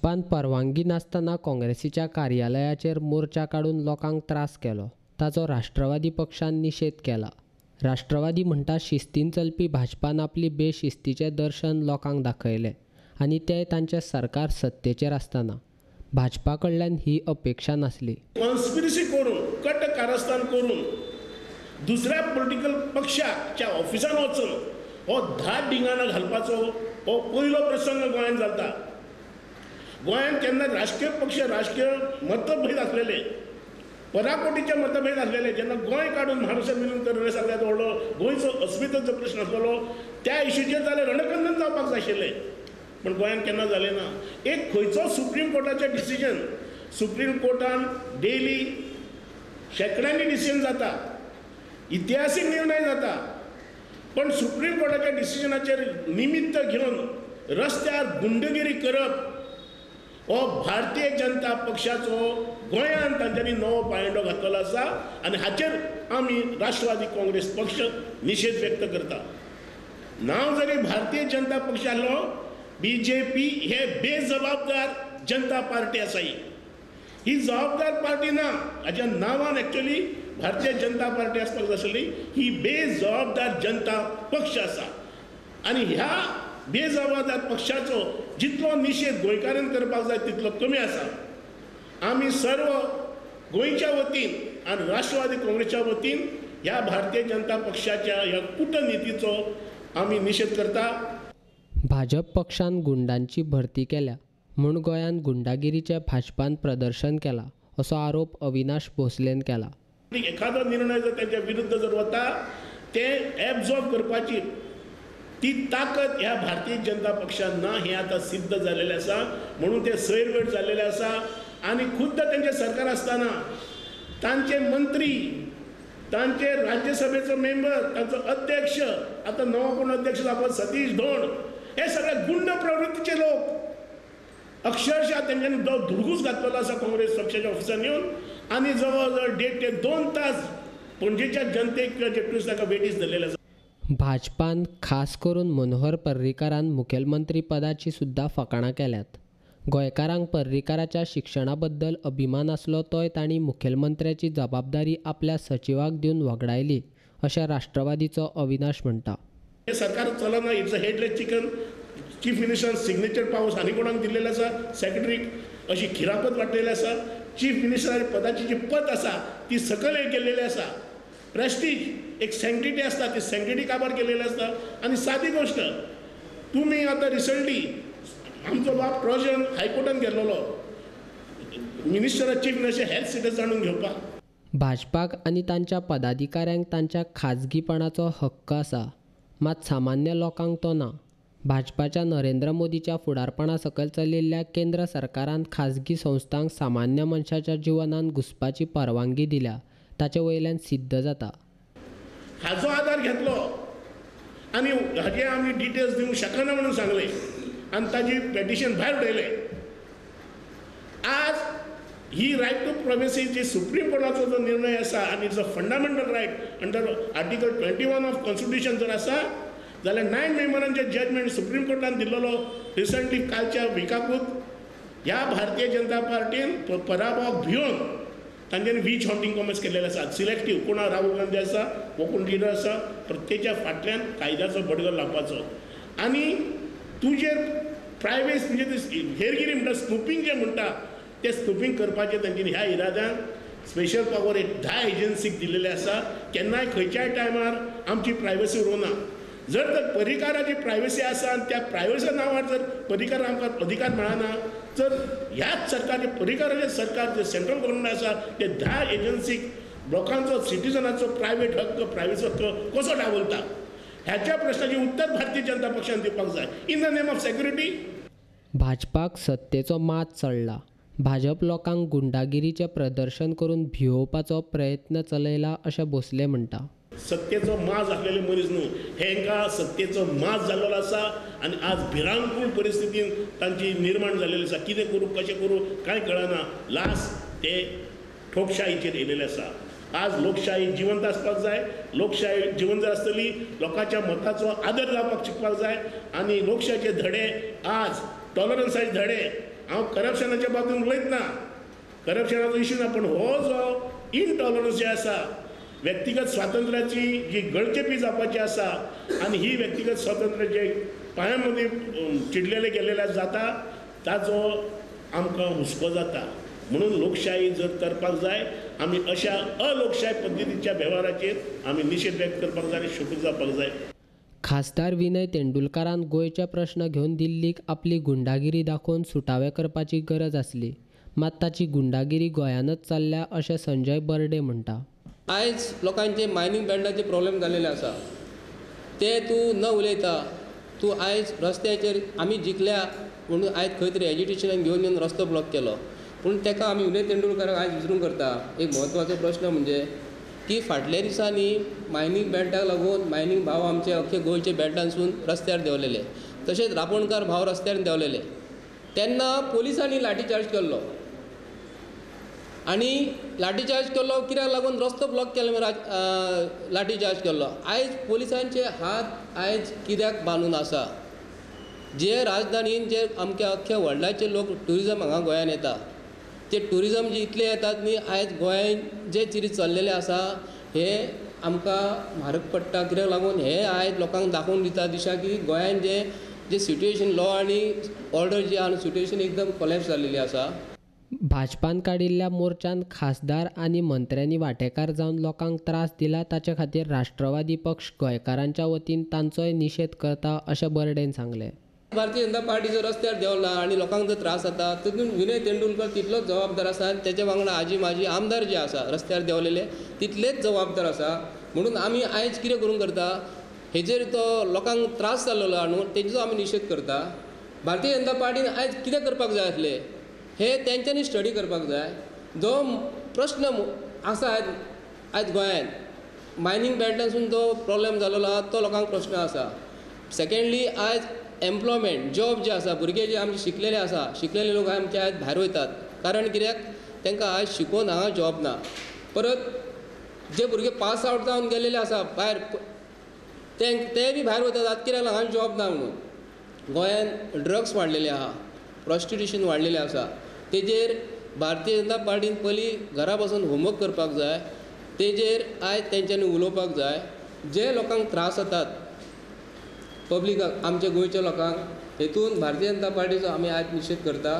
भाजपान परवानगी नासतना काँग्रेसीच्या कार्यालयाचेर मोर्चा काडून लोकांक त्रास केलो, ताचो राष्ट्रवादी पक्षान निषेध केला। राष्ट्रवादी म्हणटा शिस्तीन चलपी भाजपान आपली बेशिस्तीचे दर्शन लोकांक दाखयले आनी ते तांचे सरकार सत्तेचेर आसतना भाजपा कडल्यान ही अपेक्षा नासली। कॉन्स्पिरसी करून कट कारस्थान करून दुसऱ्या पॉलिटिकल पक्षाच्या ऑफिसान वचून हो धाड डिंगाणा घालपाचो हो पयलो प्रसंग गोंयांत जाता। गोंयांत केन्ना राजकीय पक्ष राजकीय मतभेद आसलेले, पराकोटीचे मतभेद आसलेले, जेन्ना गोंय काडून महाराष्ट्र विलीन करणे सगळ्यात व्हडलो गोंयचो अस्मितेचो प्रश्न आसलेलो त्या इश्यूचेर जाल्यार रणकंदन जावपाक जाय आशिल्लें, पण गोंयांत केन्ना जालें ना। एक खंयचो सुप्रीम कोर्टाचें डिसिजन, सुप्रीम कोर्टान डेली शेकड्यांनी डिसिजन जाता, इतिहासीक निर्णय जाता, पण सुप्रीम कोर्टाच्या डिसिजनाचेर निमित्त घेवन रस्त्यार गुंडगिरी करप हो भारतीय जनता पक्षाचो गोंयांत तांच्यांनी नवो पायंडो घातलेलो आसा आनी हाचेर आमी राष्ट्रवादी काँग्रेस पक्ष निषेध व्यक्त करता। नांव जरी भारतीय जनता पक्ष आसलो, BJP हे बेजबाबदार जनता पार्टी आसा। ही जबाबदार पार्टी ना, हाच्या नांवान एक्चुअली भारतीय जनता पार्टी आसपाक जाय आसली, ही बेजबाबदार जनता पक्ष आसा आनी ह्या बेजबाबदार पक्षाचो जितलो निषेध गोंयकारांनी करपाक जाय तितलो कमी आसा। आमी सर्व गोंयच्या वतीन आनी राष्ट्रवादी काँग्रेसच्या वतीन ह्या भारतीय जनता पक्षाच्या ह्या कूटनितीचो आमी निषेध करता। भाजप पक्षान गुंडांची भरती केल्या म्हूण गोंयांत गुंडागिरीचे भाजपान प्रदर्शन केला असो आरोप अविनाश भोसलेन केला। एखादो निर्णय जर त्यांच्या विरुद्ध जर वता ते एब्झॉर्ब करपाची ती ताकद ह्या भारतीय जनता पक्षान ना, हे आता सिद्ध झालेले आसा, म्हणून ते सैरवेट झालेले आसा आणि खुद्द त्यांचे सरकार असताना तांचे मंत्री, तांचे राज्यसभेचो मेंबर, तांचो अध्यक्ष, आता नवो कोण अध्यक्ष जावपाक सतीश धोंड, हे सगळे गुंड प्रवृत्तीचे लोक अक्षरशः त्यांच्यानी धुडगूस घातलेलो आसा काँग्रेस पक्षाच्या ऑफिसान येवन आणि जवळजवळ 1.5 ते 2 तास पणजेच्या जनतेक जेटूस ताका वेटीस धरलेले आसा। भाजपान खास करून मनोहर पर्रीकारान मुखेलमंत्री पदाची सुद्धा फकाणां केल्यात। गोंयकारांक पर्रीकाराच्या शिक्षणा बद्दल अभिमान आसलो तोय तांणी मुखेलमंत्र्याची जबाबदारी आपल्या सचिवाक दिवन वगडायली अशें राष्ट्रवादीचो अविनाश म्हणटा। हे सरकार चलना, it's a headless chicken. Chief minister signature powers आनी कोणाक दिल्लेले आसा, सेक्रेटरीक अशी खिरापत वाटलेली आसा। चीफ मिनिस्टर पदाची जी पद आसा ती सकल केल्लेली आसा। प्रेस्टीज एक सँक्टिटी आसता, ती सँक्टिटी काबार केलेली आसता। आणि सादी गोष्ट, तुम्ही आता रिसंटली आमचो बाप ट्रॉजन हायकोर्टान गेल्लो minister chief minister health status जाणून घेवपाक। भाजपाक आनी तांच्या पदाधिकाऱ्यांक तांच्या खाजगीपणाचो हक्क आसा, मात सामान्य लोकांक तो ना। भाजपाच्या नरेंद्र मोदीच्या फुडारपणा सकयल चलिल्ल्या केंद्र सरकारान खाजगी संस्थांक सामान्य मनशाच्या जिवनांत घुसपाची परवानगी दिल्या, ताचे वयल्यान सिद्ध जाता। हाजो आधार घेतलो आणि हाजे आमी डिटेल्स दिवंक शकना म्हणून सांगले आणि ताजी पेटिशन भायर उडयले। आज ही रायट टू प्रायव्हसी जी सुप्रीम कोर्टाचो जो निर्णय आसा आनी it's a fundamental right under article 21 of constitution जर आसा जाल्यार 9 मेंबरांचे जजमेंट सुप्रीम कोर्टान दिल्लो रिसंटली कालच्या विकाकूच ह्या भारतीय जनता पार्टीन पराभवाक भिवन तांच्यांनी वीच हॉन्टिंग कॉमर्स केलेले आसा। सिलेक्टिव्ह कोण राहुल गांधी आसा, वो कोण लिडर आसा, प्रत्येकाच्या फाटल्यान कायद्याचो बडगो लावपाचो आनी तुजे प्रायवेट म्हणजे हेरगिरी म्हणटा स्नूपिंग जे म्हणटा ते स्नूपिंग करपाचें तांच्यांनी ह्या इराद्यान स्पेशल पावर एक 10 एजन्सीक दिलेले आसा। केन्नाय खंयच्याय टायमार आमची प्रायवसी उरोना। जर तर पर्रीकाराची प्रायवसी आसा आनी त्या प्रायवसी नांवार जर पर्रीकार आमकां अधिकार मेळना, तर ह्याच सरकारचे पर्रीकाराचे सरकार जे सेंट्रल गव्हर्मेंट आसा ते 10 एजन्सीक लोकांचो सिटीजनाचो प्रायवेट हक्क, प्रायवसी हक्क कसो डावलता, ह्याच्या प्रश्नाची उत्तर भारतीय जनता पक्षान दिवपाक जाय in the name of security. भाजपाक सत्तेचो मात चडला। भाजप लोकांक गुंडागिरीचे प्रदर्शन करून भिवोवपाचो प्रयत्न चलयला अशें भोसले म्हणटा। सत्तेचो माज आसलेले मनीस न्हू, हेंकां सत्तेचो माज जाल्लो आसा आनी आज भिरांकूळ परिस्थितीन तांची निर्माण जाल्लेली आसा। कितें करूं कशें करूं कांय कळना। लास्ट ते ठोकशाहीचेर येयलेले आसा। आज लोकशाही जिवंत आसपाक जाय। लोकशाही जिवंत जर आसतली लोकांच्या मताचो आदर जावपाक शिकपाक जाय आनी लोकशाहीचे धडे आज टॉलरन्साचे धडे हांव करप्शनाच्या बाबतींत उलयत ना, करप्शनाचो इश्यू ना, पण हो जो इनटॉलरन्स जे आसा, व्यक्तिगत स्वातंत्र्याची जी गळचेपी जावपाची आसा आनी ही व्यक्तिगत स्वातंत्र्य जे पांयां मदीं चिडलेले गेलेले जाता, ताचो आमकां हुस्को जाता. म्हणून लोकशाही जर करपाक जाय, आमी अशा अलोकशाय पद्दतीच्या वेव्हाराचेर आमी निशेध व्यक्त करपाक जाय आनी शुक्र जावपाक जाय. खासदार विनय तेंडुलकरान गोंयचे प्रश्न घेवन दिल्लीक आपली गुंडागिरी दाखोवन सुटावे करपाची गरज आसली, मात ताची गुंडागिरी गोंयांतच चल्ल्या अशें संजय बर्डे म्हणटा. आयज लोकांचे मायनींग बँडाचे प्रॉब्लेम जाल्लेले आसा, ते तूं न उलयता. तूं आयज रस्त्याचेर आमी जिखल्या म्हणून आयज खंय तरी एजिटेशनान घेवन येवन रस्तो ब्लॉक केलो, पूण ताका आमी विनय तेंडुलकराक आयज विचारूंक करता. एक म्हत्वाचो प्रश्न म्हणजे की फाटल्या दिसांनी मायनींग बँडाक लागून मायनींग भाव आमचे अख्खे गोंयचे बँडांसून रस्त्यार देंवलेले, तशेंच रापणकार भाव रस्त्यार देंवलेले. तेन्ना पुलिसांनी लाठीचार्ज केल्लो आनी लाठीचार्ज केल्लो कित्याक लागून रस्तो ब्लॉक केलो लाठीचार्ज केल्लो. आयज पुलिसांचे हात आयज कित्याक बांदून आसा? जे राजधानीन जे आमच्या अख्ख्या वर्ल्डाचे लोक ट्युरिजम हांगा गोंयांत येता, ते ट्युरिजम जे इतले येतात न्ही, आयज गोंयांत जे चिरी चल्लेले आसा हे आमकां म्हारग पडटा. कित्याक लागून हे आयज लोकांक दाखोवन दिता दिशा की गोंयांत जे सिट्युएशन लॉ आनी ऑर्डर जी आहा सिट्युएशन एकदम कोलॅप्स जाल्लेली आसा. भाजपान काडिल्ल्या मोर्चान खासदार आनी मंत्र्यांनी वांटेकार जावन लोकांक त्रास दिला, ताचे खातीर राष्ट्रवादी पक्ष गोंयकारांच्या वतीन तांचोय निशेध करता अशें बर्डेन सांगलें. भारतीय जनता पार्टी जर रस्त्यार देंवला आनी लोकांक जर त्रास जाता, तितून विनय तेंडुलकर तितलोच जबाबदार आसा. तेच्या वांगडा आजी माजी आमदार जे आसा रस्त्यार देंवलेले तितलेच जबाबदार आसा. म्हणून आमी आयज कितें करूंक करता, हेजेर तो लोकांक त्रास जाल्लो आहा न्हू, तेजो आमी निशेध करता. भारतीय जनता पार्टीन आयज कितें करपाक जाय आसलें हे तेंच्यांनी स्टडी करपाक जाय. जो प्रश्न आसा आयज गोंयांत मायनींग बँडांसून जो प्रॉब्लेम जाल्लो आहा तो लोकांक प्रश्न आसा. सेकेंडली आयज एम्प्लॉयमेंट जॉब जे आसा, भुरगे जे आमचे शिकलेले आसा, शिकलेले लोक आमचे आयज भायर वयतात. कारण कित्याक तांकां आयज शिकून हांगा जॉब ना. परत जे भुरगे पास आवट जावन गेलेले आसा भायर, ते बी भायर वयतात. आतां कित्याक हांगा जॉब ना म्हणून. गोंयांत ड्रग्स वाडलेले आहा, प्रॉस्टिट्युशन वाडलेलें आसा. तेजेर भारतीय जनता पार्टीन पयलीं घरा बसून होमवर्क करपाक जाय. तेजेर आयज तेंच्यांनी उलोवपाक जाय. जे लोकांक त्रास जातात पब्लिकाक, आमच्या गोंयच्या लोकांक, हेतून भारतीय जनता पार्टीचो आमी आयज निशेध करता.